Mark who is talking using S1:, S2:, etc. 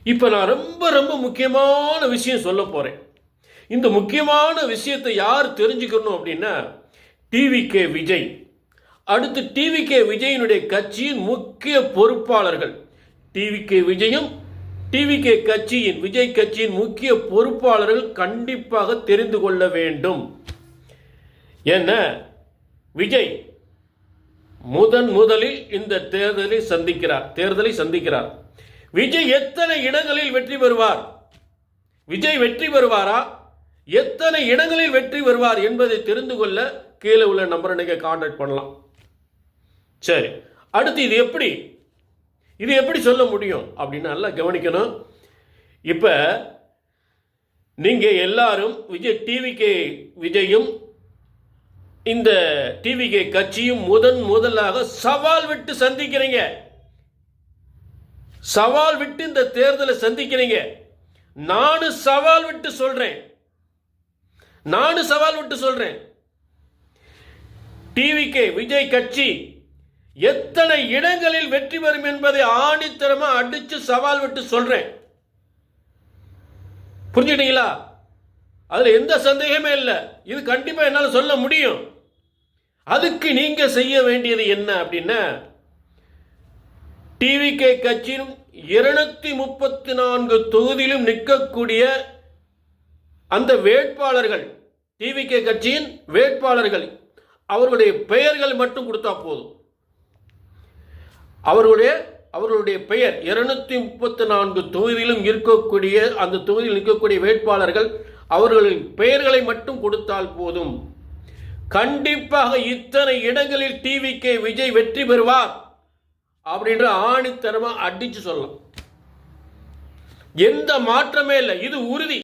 S1: இப்போ நான் ரொம்ப ரொம்ப முக்கியமான விஷயம் சொல்ல போகிறேன். இந்த முக்கியமான விஷயத்தை யார் தெரிஞ்சுக்கணும் அப்படின்னா, டிவிகே விஜய், அடுத்து டிவிகே விஜயினுடைய கட்சியின் முக்கிய பொறுப்பாளர்கள். டிவிகே விஜயும் டிவிகே கட்சியின் விஜய் கட்சியின் முக்கிய பொறுப்பாளர்கள் கண்டிப்பாக தெரிந்து கொள்ள வேண்டும். என்ன, விஜய் முதலில் இந்த தேர்தலை சந்திக்கிறார். விஜய் எத்தனை இடங்களில் வெற்றி பெறுவார், விஜய் வெற்றி பெறுவாரா, எத்தனை இடங்களில் வெற்றி பெறுவார் என்பதை தெரிந்து கொள்ள கீழே உள்ள நம்பரை நீங்க கான்டாக்ட் பண்ணலாம். சரி, அடுத்து இது எப்படி சொல்ல முடியும் அப்படின்னு நல்லா கவனிக்கணும். இப்ப நீங்க எல்லாரும் டிவிகே விஜயும் இந்த டிவிகே கட்சியும் முதலாக சவால் விட்டு சந்திக்கிறீங்க. சவால் விட்டு இந்த தேர்தலை சந்திக்கிறீங்க. நானும் சவால் விட்டு சொல்றேன். டிவிகே விஜய் கட்சி எத்தனை இடங்களில் வெற்றி பெறும் என்பதை ஆணித்தரமா அடிச்சு சவால் விட்டு சொல்றேன். புரிஞ்சுட்டீங்களா? அதுல எந்த சந்தேகமே இல்லை. இது கண்டிப்பா என்னால சொல்ல முடியும். அதுக்கு நீங்க செய்ய வேண்டியது என்ன அப்படின்னா, டிவிகே கட்சியின் 234 தொகுதியிலும் நிற்கக்கூடிய அந்த வேட்பாளர்கள், டிவிகே கட்சியின் வேட்பாளர்கள், அவர்களுடைய பெயர்கள் மட்டும் கொடுத்தா போதும். அவர்களுடைய பெயர் 234 தொகுதியிலும் இருக்கக்கூடிய அந்த தொகுதியில் நிற்கக்கூடிய வேட்பாளர்கள் அவர்களின் பெயர்களை மட்டும் கொடுத்தால் போதும். கண்டிப்பாக இத்தனை இடங்களில் டிவிகே விஜய் வெற்றி பெறுவார் அப்படின்ற ஆணித்தரமா அடிச்சு சொல்லலாம். எந்த மாற்றமே இல்லை, இது உறுதி.